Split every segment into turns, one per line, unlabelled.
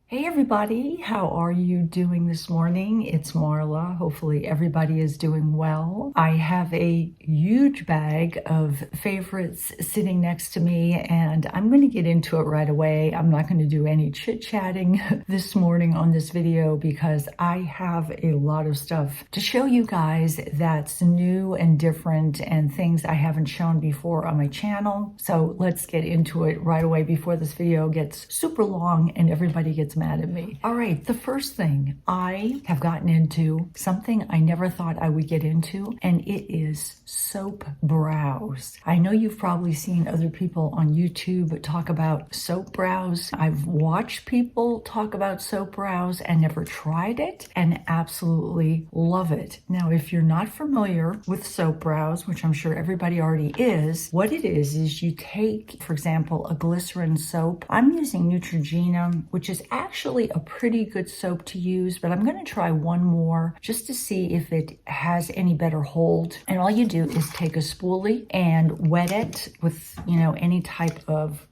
Hey everybody, how are you doing this morning? It's Marla. Hopefully everybody is doing well. I have a huge bag of favorites sitting next to me and I'm going to get into it right away. I'm not going to do any chit-chatting this morning on this video because I have a lot of stuff to show you guys that's new and different and things I haven't shown before on my channel. So let's get into it right away before this video gets super long and everybody gets mad at me. All right, the first thing I have gotten into, something I never thought I would get into, and it is soap brows. I know you've probably seen other people on YouTube talk about soap brows. I've watched people talk about soap brows and never tried it and absolutely love it. Now, if you're not familiar with soap brows, which I'm sure everybody already is, what it is you take, for example, a glycerin soap. I'm using Neutrogena, which is actually a pretty good soap to use, but I'm going to try one more just to see if it has any better hold. And all you do is take a spoolie and wet it with, any type of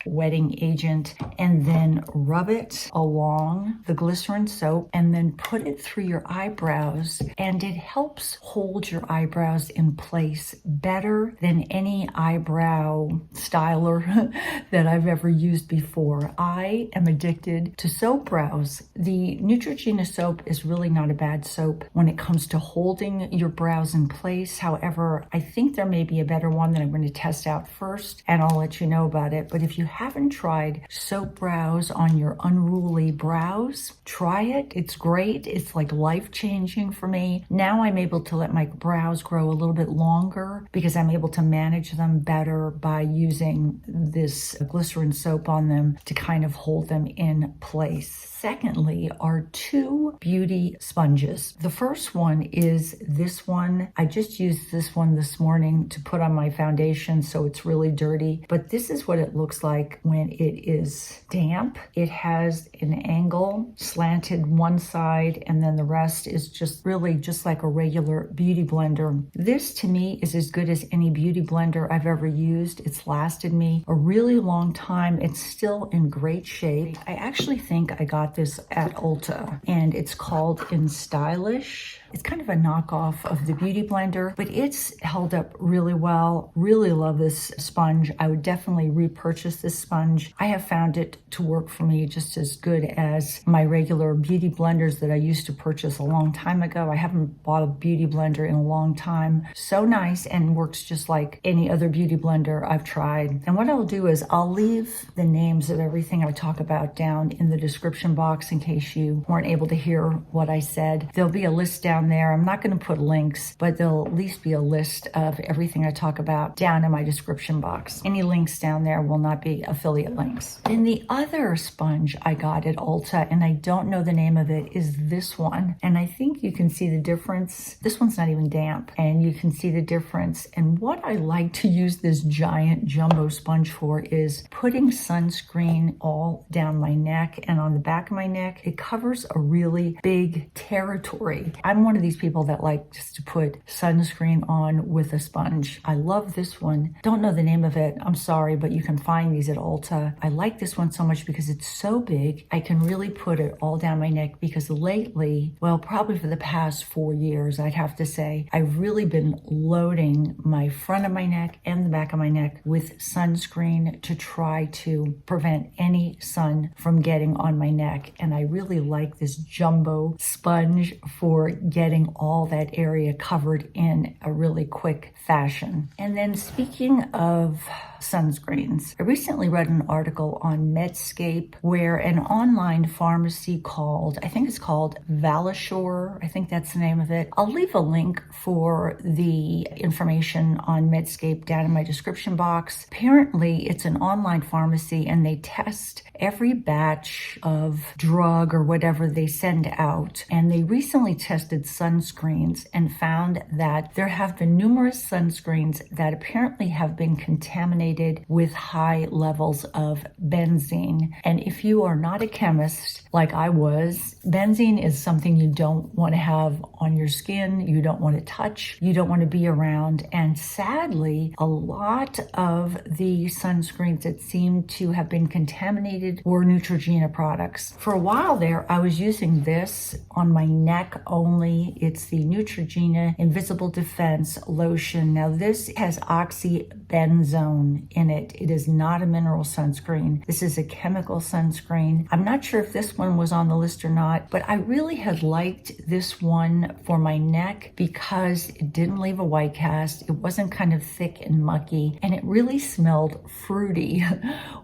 wetting agent and then rub it along the glycerin soap and then put it through your eyebrows, and it helps hold your eyebrows in place better than any eyebrow styler that I've ever used before. I am addicted to soap brows. The Neutrogena soap is really not a bad soap when it comes to holding your brows in place. However, I think there may be a better one that I'm going to test out first and I'll let you know about it. But if you haven't tried soap brows on your unruly brows, try it. It's great. It's like life-changing for me. Now I'm able to let my brows grow a little bit longer because I'm able to manage them better by using this glycerin soap on them to kind of hold them in place. Secondly, are two beauty sponges. The first one is this one. I just used this one this morning to put on my foundation, so it's really dirty, but this is what it looks like when it is damp. It has an angle slanted one side, and then the rest is just really just like a regular beauty blender. This to me is as good as any beauty blender I've ever used. It's lasted me a really long time. It's still in great shape. I actually think I got this at Ulta and it's called InStylish. It's kind of a knockoff of the beauty blender, but it's held up really well. Really love this sponge. I would definitely repurchase this sponge. I have found it to work for me just as good as my regular beauty blenders that I used to purchase a long time ago. I haven't bought a beauty blender in a long time. So nice and works just like any other beauty blender I've tried. And what I'll do is I'll leave the names of everything I talk about down in the description box in case you weren't able to hear what I said. There'll be a list down there. I'm not going to put links, but there'll at least be a list of everything I talk about down in my description box. Any links down there will not be affiliate links. And the other sponge I got at Ulta, and I don't know the name of it, is this one. And I think you can see the difference. This one's not even damp, and you can see the difference. And what I like to use this giant jumbo sponge for is putting sunscreen all down my neck and on the back of my neck. It covers a really big territory. I'm one of these people that like just to put sunscreen on with a sponge. I love this one. Don't know the name of it. I'm sorry, but you can find these at Ulta. I like this one so much because it's so big. I can really put it all down my neck because lately, well, probably for the past 4 years, I'd have to say, I've really been loading my front of my neck and the back of my neck with sunscreen to try to prevent any sun from getting on my neck. And I really like this jumbo sponge for getting all that area covered in a really quick fashion. And then speaking of sunscreens, I recently read an article on Medscape where an online pharmacy called, I think it's called Valashore, I think that's the name of it. I'll leave a link for the information on Medscape down in my description box. Apparently it's an online pharmacy and they test every batch of drug or whatever they send out, and they recently tested sunscreens and found that there have been numerous sunscreens that apparently have been contaminated contaminated with high levels of benzene. And if you are not a chemist like I was, benzene is something you don't want to have on your skin, you don't want to touch, you don't want to be around. And sadly, a lot of the sunscreens that seem to have been contaminated were Neutrogena products. For a while there, I was using this on my neck only. It's the Neutrogena Invisible Defense Lotion. Now this has oxybenzone in it. It is not a mineral sunscreen. This is a chemical sunscreen. I'm not sure if this one was on the list or not, but I really had liked this one for my neck because it didn't leave a white cast. It wasn't kind of thick and mucky, and it really smelled fruity,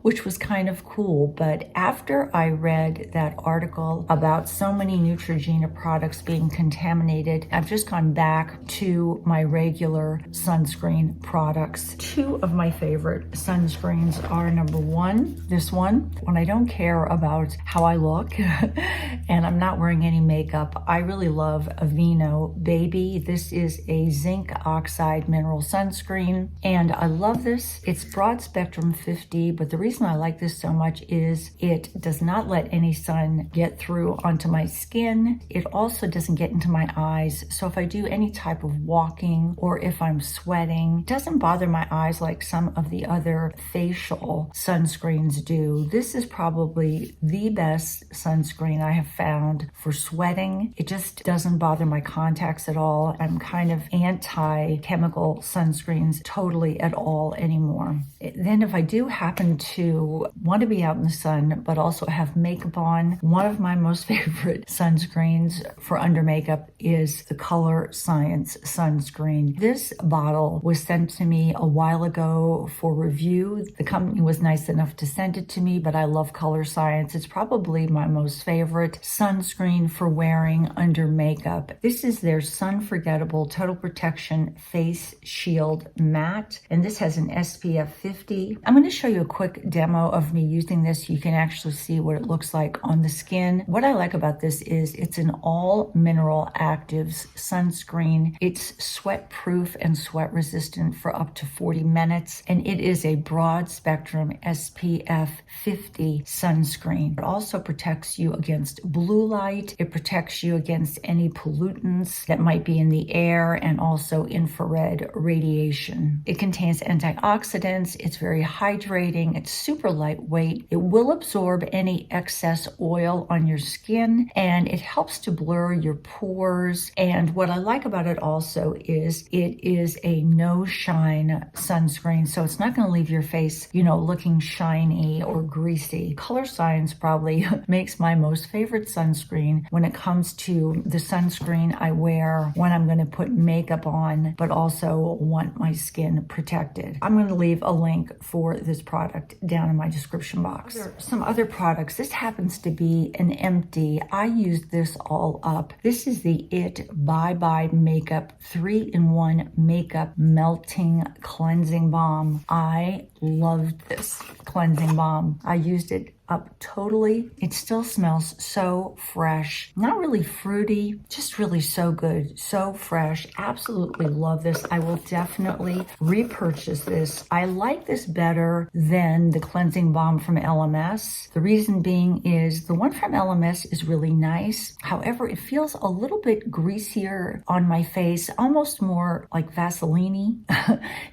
which was kind of cool. But after I read that article about so many Neutrogena products being contaminated, I've just gone back to my regular sunscreen products. Two of my favorite sunscreens are, number one, this one. When I don't care about how I look and I'm not wearing any makeup, I really love Aveeno Baby. This is a zinc oxide mineral sunscreen, and I love this. It's broad spectrum 50, but the reason I like this so much is it does not let any sun get through onto my skin. It also doesn't get into my eyes. So if I do any type of walking or if I'm sweating, it doesn't bother my eyes like some of the other facial sunscreens do. This is probably the best sunscreen I have found for sweating. It just doesn't bother my contacts at all. I'm kind of anti-chemical sunscreens totally at all anymore. Then if I do happen to want to be out in the sun but also have makeup on, one of my most favorite sunscreens for under makeup is the Color Science sunscreen. This bottle was sent to me a while ago for review. The company was nice enough to send it to me, but I love Color Science. It's probably my most favorite sunscreen for wearing under makeup. This is their Sun Forgettable Total Protection Face Shield Matte, and this has an SPF 50. I'm going to show you a quick demo of me using this. You can actually see what it looks like on the skin. What I like about this is it's an all mineral actives sunscreen. It's sweat proof and sweat resistant for up to 40 minutes, and it is a broad spectrum SPF 50 sunscreen. It also protects you against blue light. It protects you against any pollutants that might be in the air, and also infrared radiation. It contains antioxidants. It's very hydrating. It's super lightweight. It will absorb any excess oil on your skin, and it helps to blur your pores. And what I like about it also is it is a no shine sunscreen, so it's not going to leave your face, looking shiny or greasy. Color Science probably makes my most favorite sunscreen when it comes to the sunscreen I wear when I'm going to put makeup on, but also want my skin protected. I'm going to leave a link for this product down in my description box. Some other products. This happens to be an empty. I used this all up. This is the IT Bye Bye Makeup 3-in-1 Makeup Melting Cleansing Balm. I loved this cleansing balm. I used it up totally. It still smells so fresh. Not really fruity, just really so good, so fresh. Absolutely love this. I will definitely repurchase this. I like this better than the cleansing balm from LMS. The reason being is the one from LMS is really nice. However, it feels a little bit greasier on my face, almost more like Vaseline,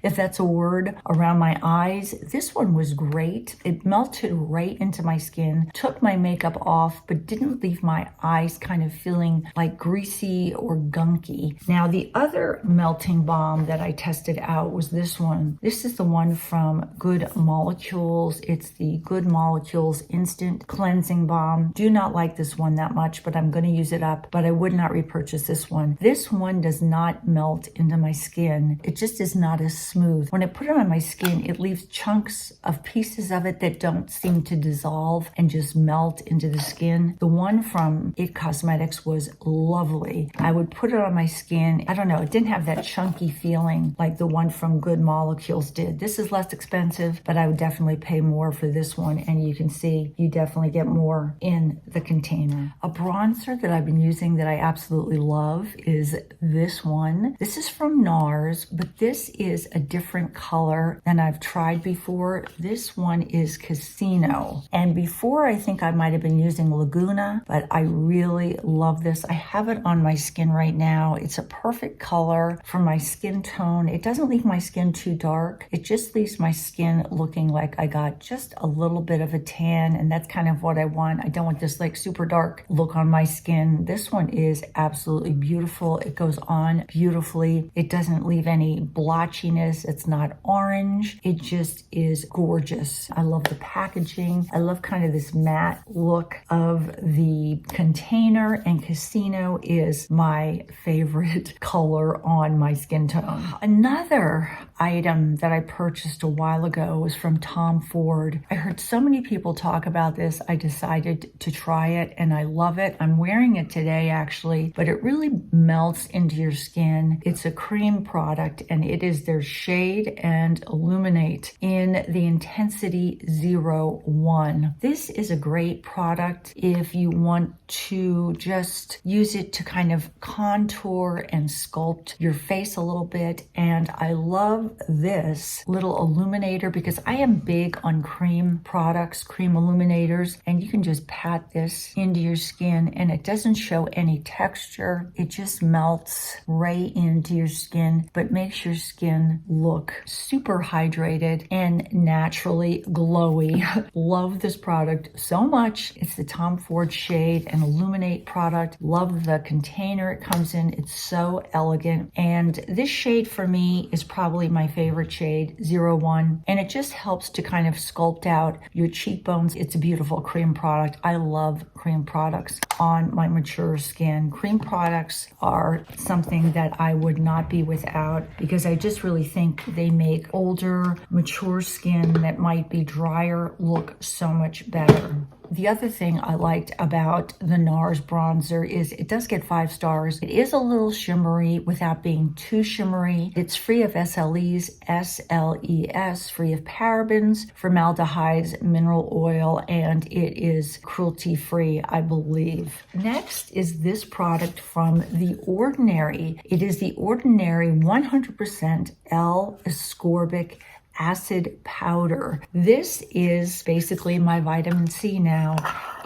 if that's a word, around my eyes. This one was great. It melted right into my skin, took my makeup off, but didn't leave my eyes kind of feeling like greasy or gunky. Now, the other melting balm that I tested out was this one. This is the one from Good Molecules. It's the Good Molecules Instant Cleansing Balm. Do not like this one that much, but I'm going to use it up, but I would not repurchase this one. This one does not melt into my skin. It just is not as smooth. When I put it on my skin, it leaves chunks of pieces of it that don't seem to dissolve dissolve and just melt into the skin. The one from It Cosmetics was lovely. I would put it on my skin. I don't know, it didn't have that chunky feeling like the one from Good Molecules did. This is less expensive, but I would definitely pay more for this one, and you can see you definitely get more in the container. A bronzer that I've been using that I absolutely love is this one. This is from Nars, but this is a different color than I've tried before. This one is Casino, and before I think I might have been using Laguna, but I really love this. I have it on my skin right now. It's a perfect color for my skin tone. It doesn't leave my skin too dark. It just leaves my skin looking like I got just a little bit of a tan, and that's kind of what I want. I don't want this like super dark look on my skin. This one is absolutely beautiful. It goes on beautifully. It doesn't leave any blotchiness. It's not orange. It just is gorgeous. I love the packaging. I love kind of this matte look of the container, and Casino is my favorite color on my skin tone. Another item that I purchased a while ago was from Tom Ford. I heard so many people talk about this. I decided to try it and I love it. I'm wearing it today actually, but it really melts into your skin. It's a cream product and it is their Shade and Illuminate in the Intensity 01. This is a great product if you want to just use it to kind of contour and sculpt your face a little bit. And I love this little illuminator because I am big on cream products, cream illuminators, and you can just pat this into your skin and it doesn't show any texture. It just melts right into your skin, but makes your skin look super hydrated and naturally glowy. Love this product so much. It's the Tom Ford Shade and Illuminate product. Love the container it comes in. It's so elegant. And this shade for me is probably my favorite shade, 01. And it just helps to kind of sculpt out your cheekbones. It's a beautiful cream product. I love cream products on my mature skin. Cream products are something that I would not be without because I just really think they make older, mature skin that might be drier look so much better. The other thing I liked about the Nars Bronzer is it does get 5 stars. It is a little shimmery without being too shimmery. It's free of SLEs, SLES, free of parabens, formaldehydes, mineral oil, and it is cruelty-free, I believe. Next is this product from The Ordinary. It is The Ordinary 100% L-Ascorbic acid powder. This is basically my vitamin C now.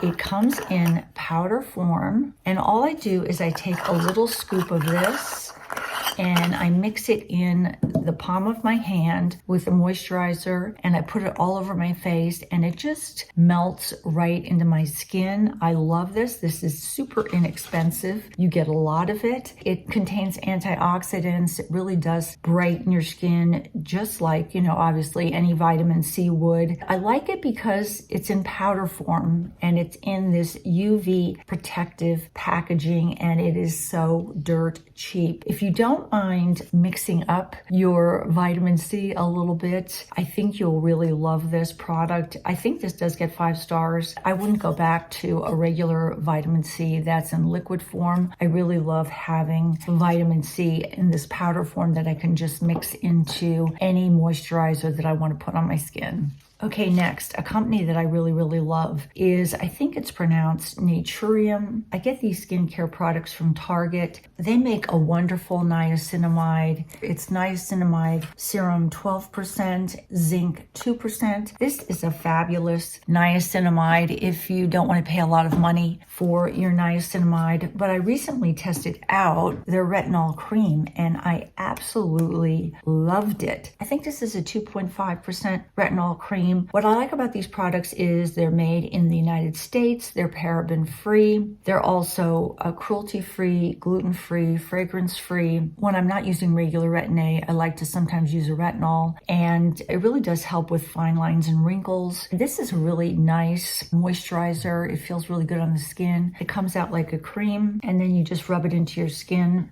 It comes in powder form, and all I do is I take a little scoop of this and I mix it in the palm of my hand with a moisturizer and I put it all over my face and it just melts right into my skin. I love this. This is super inexpensive. You get a lot of it. It contains antioxidants. It really does brighten your skin just like, obviously any vitamin C would. I like it because it's in powder form and it's in this UV protective packaging and it is so dirt cheap. If you don't mind mixing up your vitamin C a little bit, I think you'll really love this product. I think this does get 5 stars. I wouldn't go back to a regular vitamin C that's in liquid form. I really love having vitamin C in this powder form that I can just mix into any moisturizer that I want to put on my skin. Okay, next, a company that I really, really love is, I think it's pronounced Naturium. I get these skincare products from Target. They make a wonderful niacinamide. It's niacinamide serum 12%, zinc 2%. This is a fabulous niacinamide if you don't want to pay a lot of money for your niacinamide. But I recently tested out their retinol cream and I absolutely loved it. I think this is a 2.5% retinol cream. What I like about these products is they're made in the United States, they're paraben-free, they're also cruelty-free, gluten-free, fragrance-free. When I'm not using regular Retin-A, I like to sometimes use a retinol, and it really does help with fine lines and wrinkles. This is a really nice moisturizer. It feels really good on the skin. It comes out like a cream, and then you just rub it into your skin.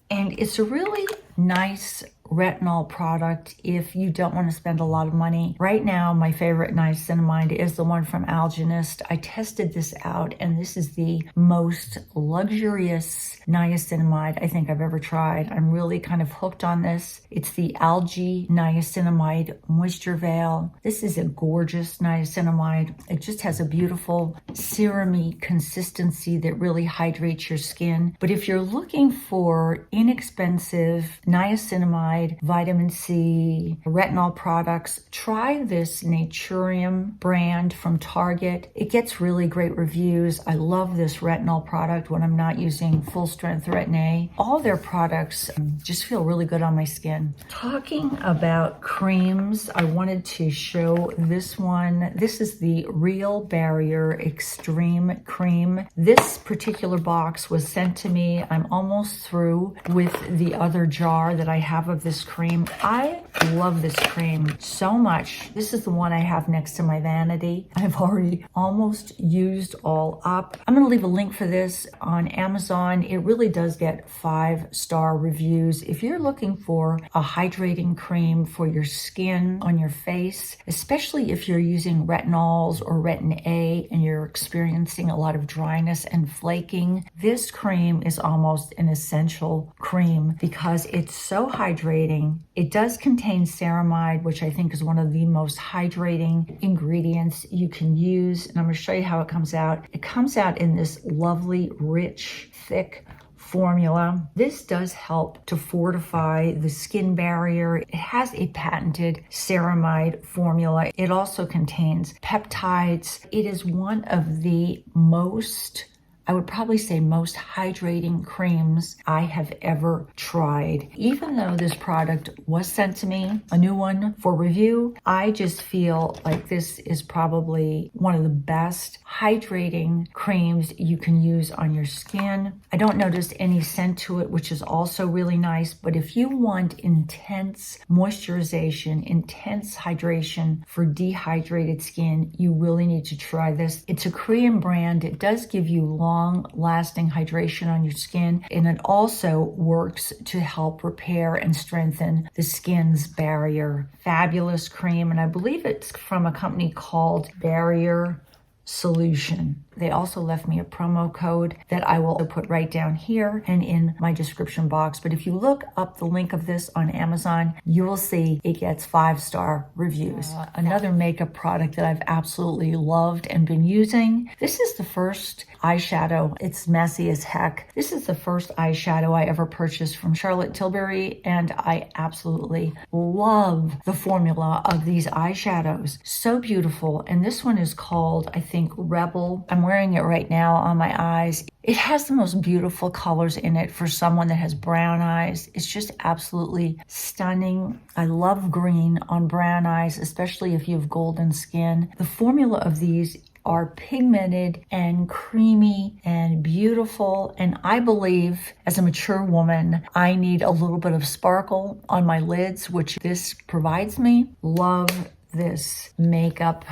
And it's a really nice retinol product if you don't want to spend a lot of money. Right now, my favorite niacinamide is the one from Algenist. I tested this out, and this is the most luxurious niacinamide I think I've ever tried. I'm really kind of hooked on this. It's the Algae Niacinamide Moisture Veil. This is a gorgeous niacinamide. It just has a beautiful serum-y consistency that really hydrates your skin. But if you're looking for inexpensive niacinamide, vitamin C, retinol products, try this Naturium brand from Target. It gets really great reviews. I love this retinol product when I'm not using full strength Retin A. All their products just feel really good on my skin. Talking about creams, I wanted to show this one. This is the Real Barrier Extreme Cream. This particular box was sent to me. I'm almost through with the other jar that I have of this cream. I love this cream so much. This is the one I have next to my vanity. I've already almost used all up. I'm going to leave a link for this on Amazon. It really does get 5-star reviews. If you're looking for a hydrating cream for your skin, on your face, especially if you're using retinols or Retin A and you're experiencing a lot of dryness and flaking, this cream is almost an essential cream because it's so hydrating. It does contain ceramide, which I think is one of the most hydrating ingredients you can use. And I'm going to show you how it comes out. It comes out in this lovely, rich, thick formula. This does help to fortify the skin barrier. It has a patented ceramide formula. It also contains peptides. It is one of the most, I would probably say, most hydrating creams I have ever tried. Even though this product was sent to me, a new one for review, I just feel like this is probably one of the best hydrating creams you can use on your skin. I don't notice any scent to it, which is also really nice. But if you want intense moisturization, intense hydration for dehydrated skin, you really need to try this. It's a Korean brand. It does give you long-lasting hydration on your skin, and it also works to help repair and strengthen the skin's barrier. Fabulous cream, and I believe it's from a company called Barrier Solution. They also left me a promo code that I will put right down here and in my description box. But if you look up the link of this on Amazon, you will see it gets 5-star reviews. Another makeup product that I've absolutely loved and been using. This is the first eyeshadow. It's messy as heck. This is the first eyeshadow I ever purchased from Charlotte Tilbury, and I absolutely love the formula of these eyeshadows. So beautiful. And this one is called, I think, Rebel. I'm wearing it right now on my eyes. It has the most beautiful colors in it for someone that has brown eyes. It's just absolutely stunning. I love green on brown eyes, especially if you have golden skin. The formula of these are pigmented and creamy and beautiful. And I believe as a mature woman, I need a little bit of sparkle on my lids, which this provides me. Love this makeup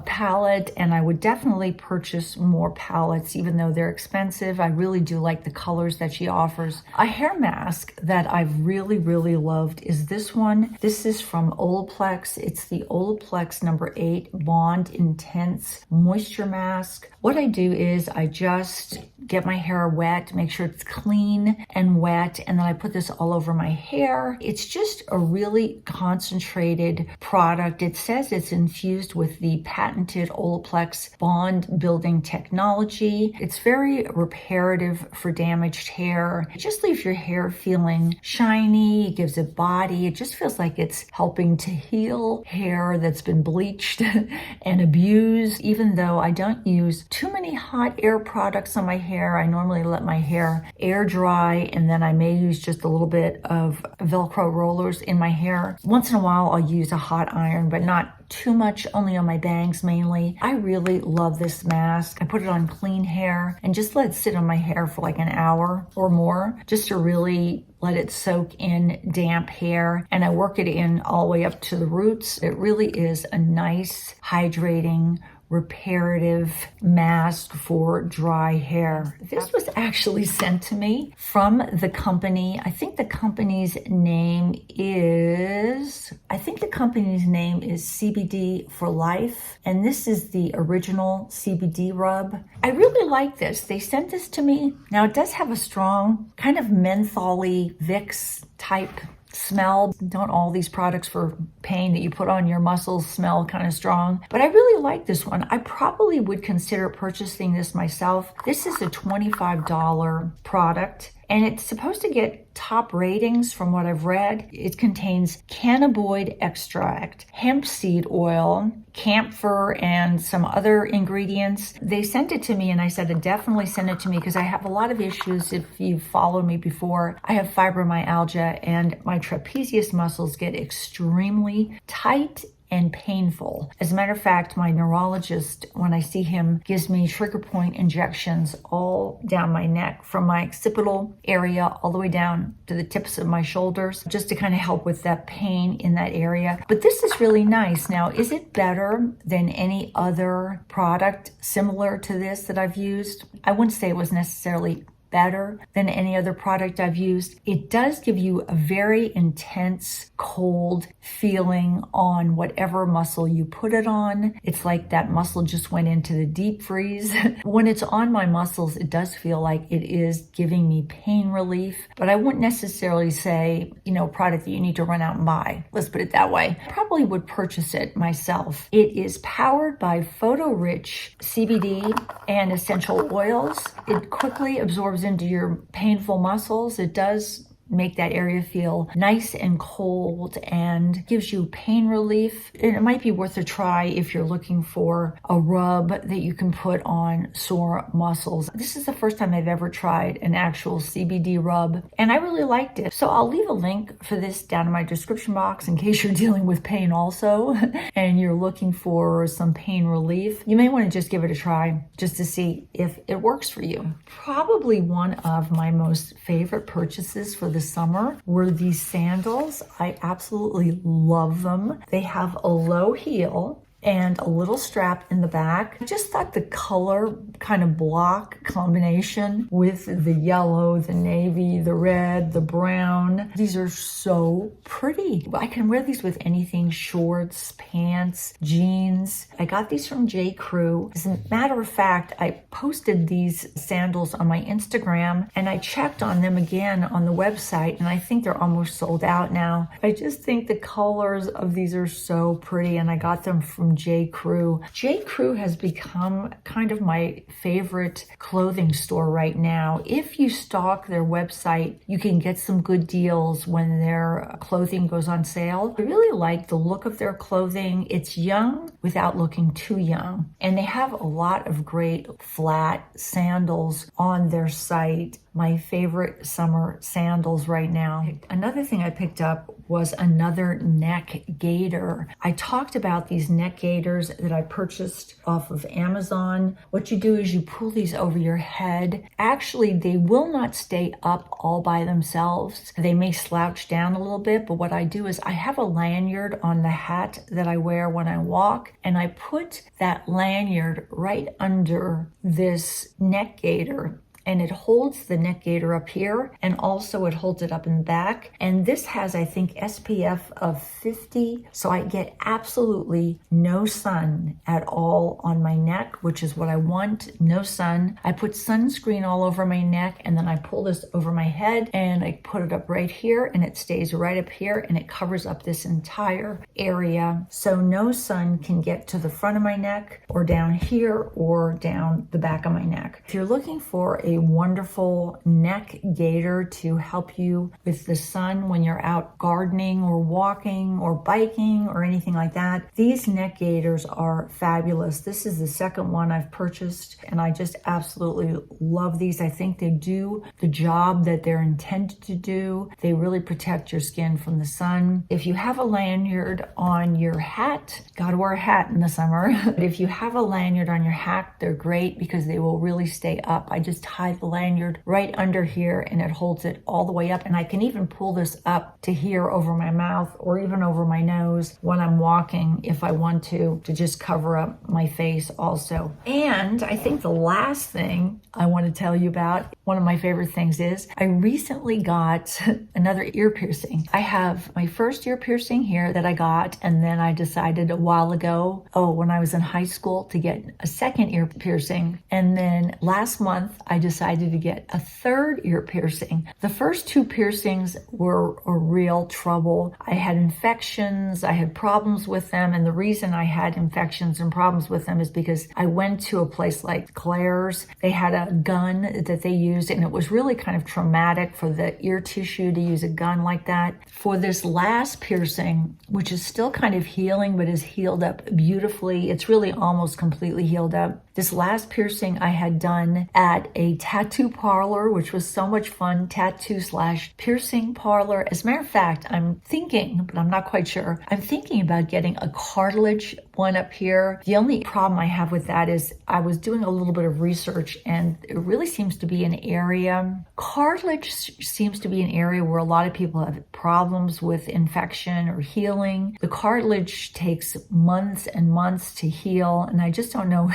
palette, and I would definitely purchase more palettes even though they're expensive. I really do like the colors that she offers. A hair mask that I've really loved is this one. This is from Olaplex. It's the Olaplex number 8 Bond Intense Moisture Mask. What I do is I just get my hair wet, make sure it's clean and wet, and then I put this all over my hair. It's just a really concentrated product. It says it's infused with the patented Olaplex bond building technology. It's very reparative for damaged hair. It just leaves your hair feeling shiny. It gives it body. It just feels like it's helping to heal hair that's been bleached and abused. Even though I don't use too many hot air products on my hair, I normally let my hair air dry, and then I may use just a little bit of Velcro rollers in my hair. Once in a while, I'll use a hot iron, but not too much, only on my bangs mainly. I really love this mask. I put it on clean hair and just let it sit on my hair for like an hour or more, just to really let it soak in damp hair. And I work it in all the way up to the roots. It really is a nice, hydrating, reparative mask for dry hair. This was actually sent to me from the company. I think the company's name is CBD for Life. And this is the original CBD Rub. I really like this. They sent this to me. Now it does have a strong kind of menthol-y Vicks type smell. Don't all these products for pain that you put on your muscles smell kind of strong? But I really like this one. I probably would consider purchasing this myself. This is a $25 product. And it's supposed to get top ratings from what I've read. It contains cannabinoid extract, hemp seed oil, camphor, and some other ingredients. They sent it to me and I said, definitely send it to me because I have a lot of issues. If you've followed me before, I have fibromyalgia and my trapezius muscles get extremely tight and painful. As a matter of fact, my neurologist, when I see him, gives me trigger point injections all down my neck from my occipital area all the way down to the tips of my shoulders, just to kind of help with that pain in that area. But this is really nice. Now, is it better than any other product similar to this that I've used? I wouldn't say it was necessarily better than any other product I've used. It does give you a very intense cold feeling on whatever muscle you put it on. It's like that muscle just went into the deep freeze. When it's on my muscles, it does feel like it is giving me pain relief, but I wouldn't necessarily say, a product that you need to run out and buy. Let's put it that way. I probably would purchase it myself. It is powered by photo-rich CBD and essential oils. It quickly absorbs into your painful muscles. It does make that area feel nice and cold and gives you pain relief. And it might be worth a try if you're looking for a rub that you can put on sore muscles. This is the first time I've ever tried an actual CBD rub, and I really liked it. So I'll leave a link for this down in my description box in case you're dealing with pain also and you're looking for some pain relief. You may want to just give it a try just to see if it works for you. Probably one of my most favorite purchases for the summer were these sandals. I absolutely love them. They have a low heel and a little strap in the back. I just thought the color kind of block combination with the yellow, the navy, the red, the brown. These are so pretty. I can wear these with anything, shorts, pants, jeans. I got these from J. Crew. As a matter of fact, I posted these sandals on my Instagram and I checked on them again on the website and I think they're almost sold out now. I just think the colors of these are so pretty and I got them from J. Crew. J. Crew has become kind of my favorite clothing store right now. If you stalk their website, you can get some good deals when their clothing goes on sale. I really like the look of their clothing. It's young without looking too young. And they have a lot of great flat sandals on their site. My favorite summer sandals right now. Another thing I picked up was another neck gaiter. I talked about these neck gaiters that I purchased off of Amazon. What you do is you pull these over your head. Actually, they will not stay up all by themselves. They may slouch down a little bit, but what I do is I have a lanyard on the hat that I wear when I walk, and I put that lanyard right under this neck gaiter. And it holds the neck gaiter up here, and also it holds it up in the back. And this has, I think, SPF of 50, so I get absolutely no sun at all on my neck, which is what I want, no sun. I put sunscreen all over my neck, and then I pull this over my head, and I put it up right here, and it stays right up here, and it covers up this entire area. So no sun can get to the front of my neck, or down here, or down the back of my neck. If you're looking for a wonderful neck gaiter to help you with the sun when you're out gardening or walking or biking or anything like that, these neck gaiters are fabulous. This is the second one I've purchased and I just absolutely love these. I think they do the job that they're intended to do. They really protect your skin from the sun. If you have a lanyard on your hat, gotta wear a hat in the summer. But if you have a lanyard on your hat, they're great because they will really stay up. I just highly inside the lanyard right under here, and it holds it all the way up. And I can even pull this up to here over my mouth or even over my nose when I'm walking if I want to just cover up my face also. And I think the last thing I want to tell you about, one of my favorite things is I recently got another ear piercing. I have my first ear piercing here that I got, and then I decided a while ago, when I was in high school, to get a second ear piercing. And then last month I decided to get a third ear piercing. The first two piercings were a real trouble. I had infections, I had problems with them, and the reason I had infections and problems with them is because I went to a place like Claire's. They had a gun that they used, and it was really kind of traumatic for the ear tissue to use a gun like that. For this last piercing, which is still kind of healing but is healed up beautifully, it's really almost completely healed up. This last piercing I had done at a tattoo parlor, which was so much fun, tattoo/piercing parlor. As a matter of fact, I'm thinking, but I'm not quite sure, I'm thinking about getting a cartilage one up here. The only problem I have with that is I was doing a little bit of research, and it really seems to be an area, cartilage seems to be an area where a lot of people have problems with infection or healing. The cartilage takes months and months to heal, and I just don't know,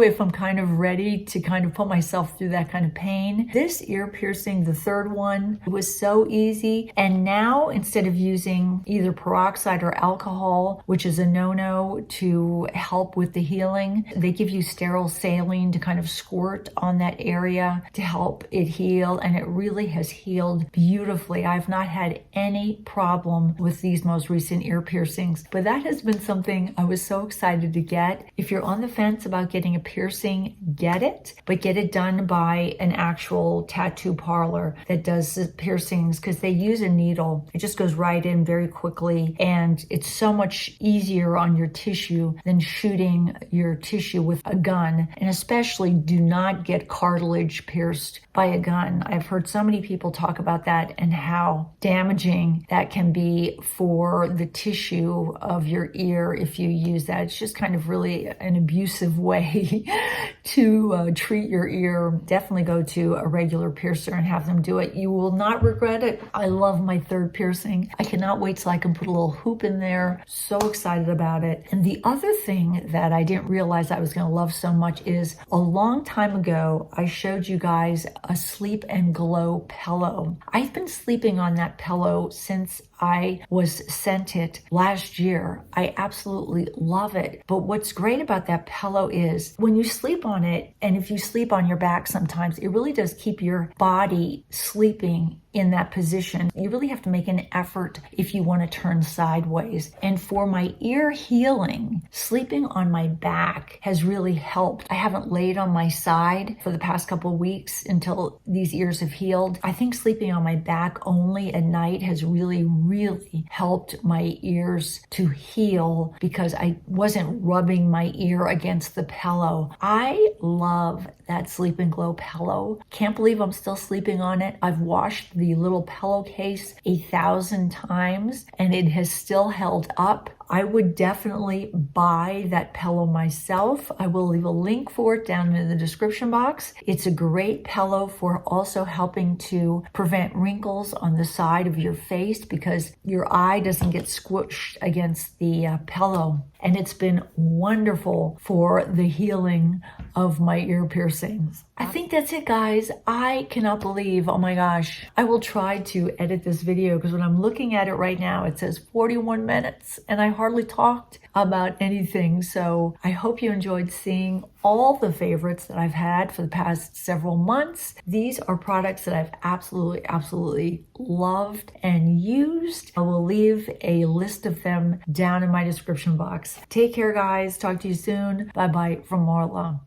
if I'm kind of ready to kind of put myself through that kind of pain. This ear piercing, the third one, was so easy. And now, instead of using either peroxide or alcohol, which is a no-no to help with the healing, they give you sterile saline to kind of squirt on that area to help it heal. And it really has healed beautifully. I've not had any problem with these most recent ear piercings, but that has been something I was so excited to get. If you're on the fence about getting a piercing, get it, but get it done by an actual tattoo parlor that does the piercings, because they use a needle. It just goes right in very quickly, and it's so much easier on your tissue than shooting your tissue with a gun. And especially do not get cartilage pierced by a gun. I've heard so many people talk about that and how damaging that can be for the tissue of your ear if you use that. It's just kind of really an abusive way to treat your ear. Definitely go to a regular piercer and have them do it. You will not regret it. I love my third piercing. I cannot wait till I can put a little hoop in there. So excited about it. And the other thing that I didn't realize I was going to love so much is a long time ago, I showed you guys a Sleep and Glow pillow. I've been sleeping on that pillow since I was sent it last year. I absolutely love it. But what's great about that pillow is when you sleep on it, and if you sleep on your back sometimes, it really does keep your body sleeping in that position. You really have to make an effort if you want to turn sideways. And for my ear healing, sleeping on my back has really helped. I haven't laid on my side for the past couple of weeks until these ears have healed. I think sleeping on my back only at night has really helped my ears to heal because I wasn't rubbing my ear against the pillow. I love that Sleep and Glow pillow. Can't believe I'm still sleeping on it. I've washed the little pillowcase 1,000 times and it has still held up. I would definitely buy that pillow myself. I will leave a link for it down in the description box. It's a great pillow for also helping to prevent wrinkles on the side of your face because your eye doesn't get squished against the pillow. And it's been wonderful for the healing of my ear piercings. I think that's it, guys. I cannot believe, oh my gosh. I will try to edit this video because when I'm looking at it right now, it says 41 minutes and I hardly talked about anything. So I hope you enjoyed seeing all the favorites that I've had for the past several months. These are products that I've absolutely loved and used. I will leave a list of them down in my description box. Take care, guys. Talk to you soon. Bye-bye from Marla.